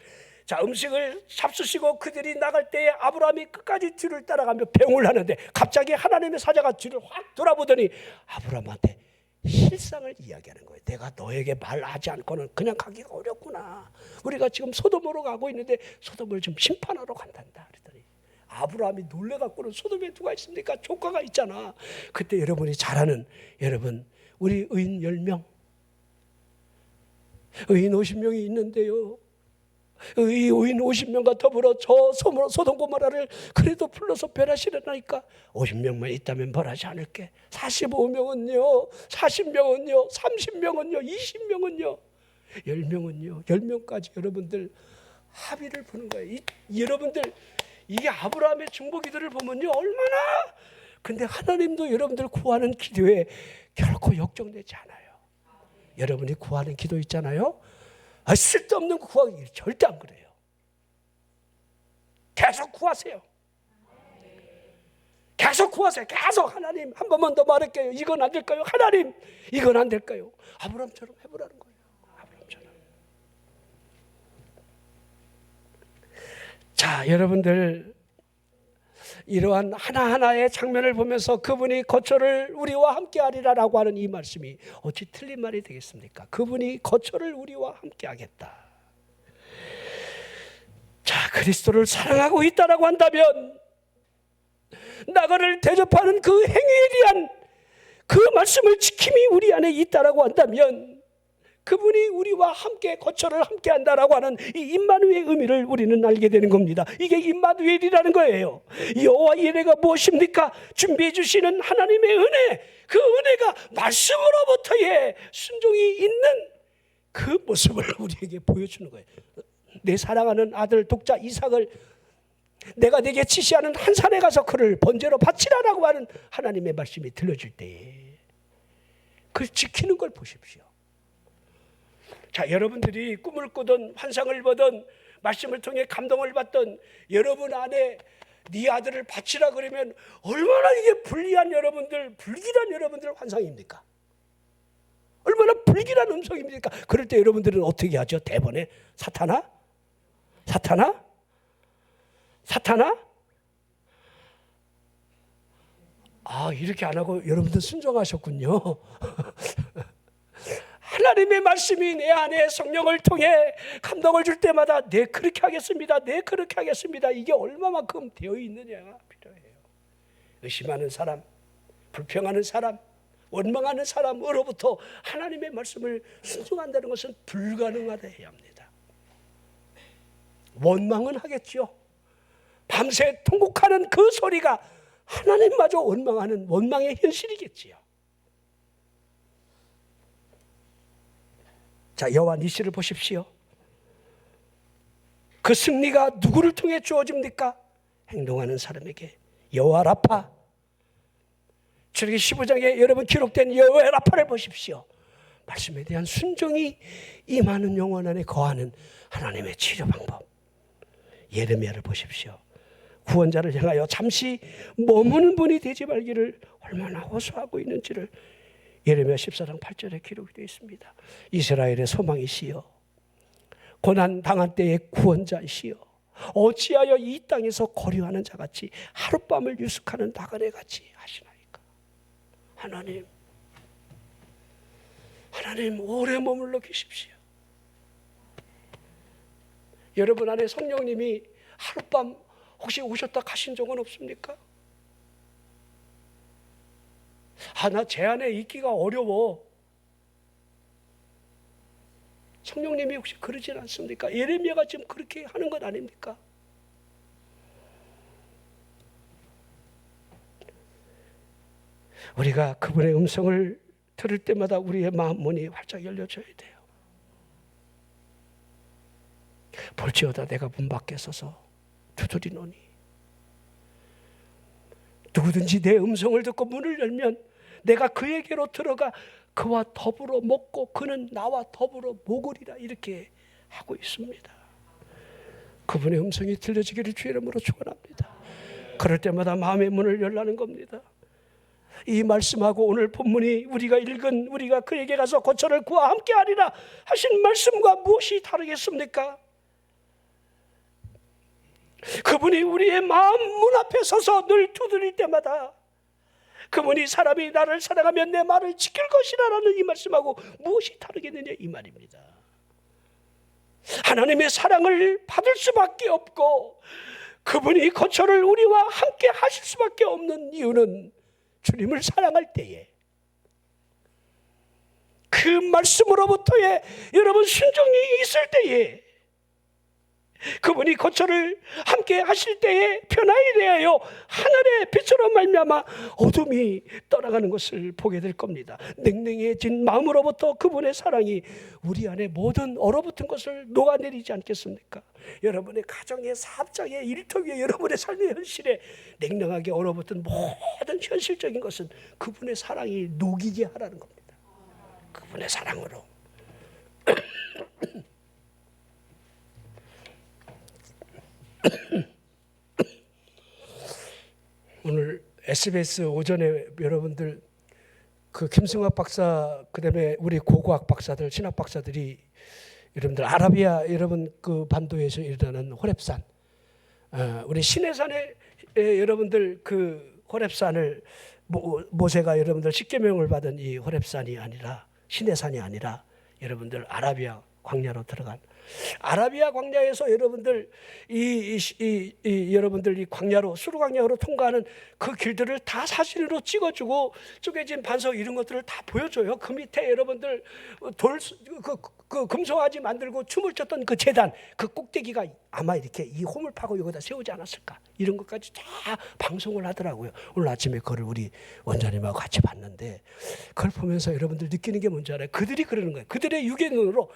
자, 음식을 잡수시고 그들이 나갈 때에 아브라함이 끝까지 뒤를 따라가며 병을 하는데 갑자기 하나님의 사자가 뒤를 확 돌아보더니 아브라함한테 실상을 이야기하는 거예요. 내가 너에게 말하지 않고는 그냥 가기가 어렵구나. 우리가 지금 소돔으로 가고 있는데 소돔을 좀 심판하러 간단다 그랬더니 아브라함이 놀래갖고는 소돔에 누가 있습니까? 조카가 있잖아. 그때 여러분이 잘 아는, 여러분 우리 의인 10명, 의인 50명이 있는데요, 이 의인 50명과 더불어 저 소돔 고모라를 그래도 불러서 멸하시려니까 50명만 있다면 벌하지 않을게. 45명은요, 40명은요, 30명은요, 20명은요, 10명은요, 10명까지 여러분들 합의를 보는 거예요. 여러분들 이게 아브라함의 중보 기도를 보면요, 얼마나, 근데 하나님도 여러분들 구하는 기도에 결코 역정되지 않아요. 여러분이 구하는 기도 있잖아요, 쓸데없는 구하기 절대 안 그래요. 계속 구하세요. 계속 구하세요. 계속. 하나님 한 번만 더 말할게요. 이건 안 될까요? 하나님 이건 안 될까요? 아브라함처럼 해보라는 거예요. 아브라함처럼. 자, 여러분들 이러한 하나하나의 장면을 보면서 그분이 거처를 우리와 함께 하리라라고 하는 이 말씀이 어찌 틀린 말이 되겠습니까? 그분이 거처를 우리와 함께 하겠다. 자, 그리스도를 사랑하고 있다라고 한다면, 나그네를 대접하는 그 행위에 대한 그 말씀을 지킴이 우리 안에 있다라고 한다면, 그분이 우리와 함께 거처를 함께 한다라고 하는 이 임마누엘의 의미를 우리는 알게 되는 겁니다. 이게 임마누엘이라는 거예요. 여호와 이레가 무엇입니까? 준비해 주시는 하나님의 은혜, 그 은혜가 말씀으로부터의 순종이 있는 그 모습을 우리에게 보여주는 거예요. 내 사랑하는 아들 독자 이삭을 내가 내게 지시하는 한 산에 가서 그를 번제로 바치라라고 하는 하나님의 말씀이 들려줄 때에 그걸 지키는 걸 보십시오. 자, 여러분들이 꿈을 꾸든 환상을 보든 말씀을 통해 감동을 받든 여러분 안에 네 아들을 바치라 그러면 얼마나 이게 불길한 여러분들 환상입니까? 얼마나 불길한 음성입니까? 그럴 때 여러분들은 어떻게 하죠? 대번에 사탄아? 이렇게 안 하고 여러분들 순종하셨군요. 하나님의 말씀이 내 안에 성령을 통해 감동을 줄 때마다 네 그렇게 하겠습니다, 네 그렇게 하겠습니다, 이게 얼마만큼 되어 있느냐가 필요해요. 의심하는 사람, 불평하는 사람, 원망하는 사람으로부터 하나님의 말씀을 순종한다는 것은 불가능하다 해야 합니다. 원망은 하겠죠. 밤새 통곡하는 그 소리가 하나님마저 원망하는 원망의 현실이겠지요. 자, 여호와 니시를 보십시오. 그 승리가 누구를 통해 주어집니까? 행동하는 사람에게. 여호와 라파, 출애굽기 15장에 여러분 기록된 여호와 라파를 보십시오. 말씀에 대한 순종이 임하는 영혼 안에 거하는 하나님의 치료 방법. 예레미야를 보십시오. 구원자를 향하여 잠시 머무는 분이 되지 말기를 얼마나 호소하고 있는지를 예레미야 14장 8절에 기록이 되어 있습니다. 이스라엘의 소망이시여, 고난 당한 때의 구원자이시여, 어찌하여 이 땅에서 거류하는 자같이 하룻밤을 유숙하는 나그네 같이 하시나이까. 하나님 오래 머물러 계십시오. 여러분 안에 성령님이 하룻밤 혹시 오셨다 가신 적은 없습니까? 나 제 안에 있기가 어려워. 성령님이 혹시 그러진 않습니까? 예레미야가 지금 그렇게 하는 것 아닙니까? 우리가 그분의 음성을 들을 때마다 우리의 마음 문이 활짝 열려져야 돼요. 볼지어다 내가 문 밖에 서서 두드리노니, 누구든지 내 음성을 듣고 문을 열면 내가 그에게로 들어가 그와 더불어 먹고 그는 나와 더불어 먹으리라, 이렇게 하고 있습니다. 그분의 음성이 들려지기를 주의 이름으로 축원합니다. 그럴 때마다 마음의 문을 열라는 겁니다. 이 말씀하고 오늘 본문이 우리가 읽은, 우리가 그에게 가서 고초를 구하 함께하리라 하신 말씀과 무엇이 다르겠습니까? 그분이 우리의 마음 문 앞에 서서 늘 두드릴 때마다 그분이 사람이 나를 사랑하면 내 말을 지킬 것이라는 이 말씀하고 무엇이 다르겠느냐, 이 말입니다. 하나님의 사랑을 받을 수밖에 없고 그분이 고초를 우리와 함께 하실 수밖에 없는 이유는 주님을 사랑할 때에, 그 말씀으로부터의 여러분 순종이 있을 때에, 그분이 고초를 함께 하실 때에 변화에 대하여 하늘의 빛으로 말미암아 어둠이 떠나가는 것을 보게 될 겁니다. 냉랭해진 마음으로부터 그분의 사랑이 우리 안에 모든 얼어붙은 것을 녹아내리지 않겠습니까? 여러분의 가정의 사업장의 일터위에, 여러분의 삶의 현실에 냉랭하게 얼어붙은 모든 현실적인 것은 그분의 사랑이 녹이게 하라는 겁니다. 그분의 사랑으로. 오늘 SBS 오전에 여러분들 그 김승학 박사, 그다음에 우리 고고학 박사들, 신학 박사들이 여러분들 아라비아 여러분 그 반도에서 일어나는 호렙산, 우리 시내산에 여러분들 그 호렙산을 모세가 여러분들 십계명을 받은 이 호렙산이 아니라, 시내산이 아니라 여러분들 아라비아 광야로 들어간, 아라비아 광야에서 여러분들 여러분들 이 광야로, 수르 광야로 통과하는 그 길들을 다 사진으로 찍어주고 쪼개진 반석 이런 것들을 다 보여줘요. 그 밑에 여러분들 그 금송아지 만들고 춤을 췄던 그 제단, 그 꼭대기가 아마 이렇게 이 홈을 파고 여기다 세우지 않았을까, 이런 것까지 다 방송을 하더라고요. 오늘 아침에 그걸 우리 원장님하고 같이 봤는데, 그걸 보면서 여러분들 느끼는 게 뭔지 알아요? 그들이 그러는 거예요. 그들의 육의 눈으로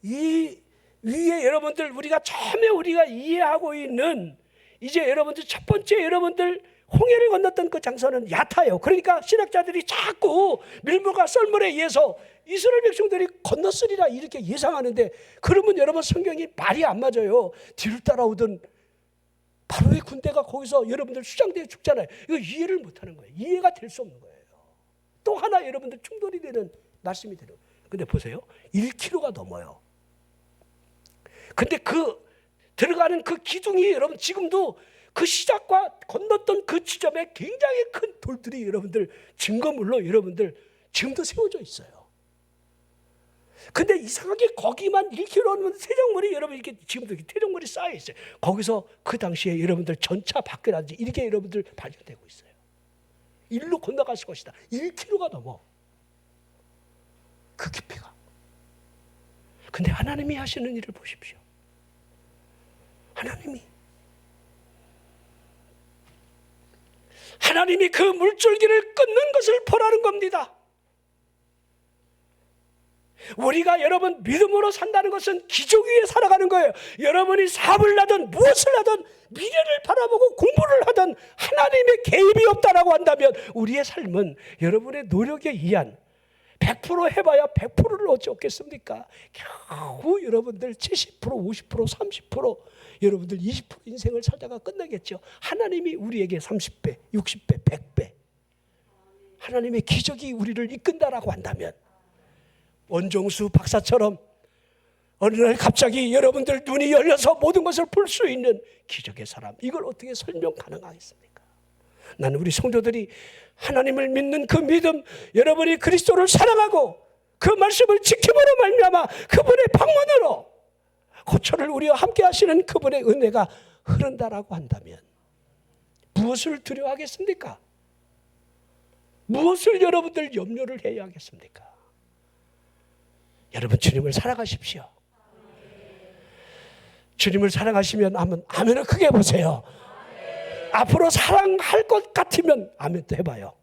이 위에 여러분들 우리가 처음에 우리가 이해하고 있는, 이제 여러분들 첫 번째 여러분들 홍해를 건넜던 그 장소는 얕아요. 그러니까 신학자들이 자꾸 밀물과 썰물에 의해서 이스라엘 백성들이 건넜으리라 이렇게 예상하는데, 그러면 여러분 성경이 말이 안 맞아요. 뒤를 따라오던 바로의 군대가 거기서 여러분들 수장대에 죽잖아요. 이거 이해를 못하는 거예요. 이해가 될 수 없는 거예요. 또 하나 여러분들 충돌이 되는 말씀이 되는 거예요. 근데 보세요, 1km가 넘어요. 근데 그 들어가는 그 기둥이 여러분 지금도 그 시작과 건넜던 그 지점에 굉장히 큰 돌들이 여러분들 증거물로 여러분들 지금도 세워져 있어요. 근데 이상하게 거기만 1km는 퇴적물이 여러분 이렇게 지금도 퇴적물이 쌓여 있어요. 거기서 그 당시에 여러분들 전차 밖이라든지 이렇게 여러분들 발견되고 있어요. 일로 건너갔을 것이다. 1km가 넘어 그 깊이가. 근데 하나님이 하시는 일을 보십시오. 하나님이 그 물줄기를 끊는 것을 보라는 겁니다. 우리가 여러분 믿음으로 산다는 것은 기적 위에 살아가는 거예요. 여러분이 사업을 하든 무엇을 하든 미래를 바라보고 공부를 하든 하나님의 개입이 없다라고 한다면 우리의 삶은 여러분의 노력에 의한 100% 해봐야 100%를 어찌 얻겠습니까? 겨우 여러분들 70%, 50%, 30% 여러분들 20% 인생을 살다가 끝나겠죠. 하나님이 우리에게 30배, 60배, 100배 하나님의 기적이 우리를 이끈다라고 한다면, 원종수 박사처럼 어느 날 갑자기 여러분들 눈이 열려서 모든 것을 볼 수 있는 기적의 사람, 이걸 어떻게 설명 가능하겠습니까? 나는 우리 성도들이 하나님을 믿는 그 믿음, 여러분이 그리스도를 사랑하고 그 말씀을 지킴으로 말미암아 그분의 방문으로 고초를 우리와 함께 하시는 그분의 은혜가 흐른다라고 한다면 무엇을 두려워하겠습니까? 무엇을 여러분들 염려를 해야 하겠습니까? 여러분 주님을 사랑하십시오. 주님을 사랑하시면 아멘을 크게 보세요. 앞으로 사랑할 것 같으면 아멘 또 해봐요.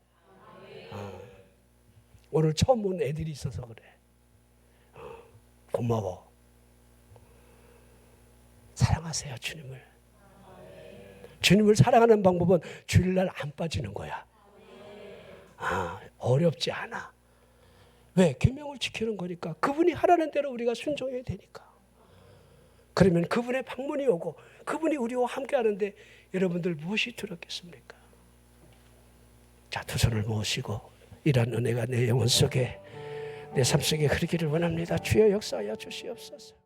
오늘 처음 온 애들이 있어서 그래. 고마워. 사랑하세요, 주님을. 주님을 사랑하는 방법은 주일날 안 빠지는 거야. 어렵지 않아. 왜? 계명을 지키는 거니까. 그분이 하라는 대로 우리가 순종해야 되니까. 그러면 그분의 방문이 오고 그분이 우리와 함께 하는데 여러분들 무엇이 두렵겠습니까? 자, 두 손을 모시고 이러한 은혜가 내 영혼 속에, 내 삶 속에 흐르기를 원합니다. 주여 역사하여 주시옵소서.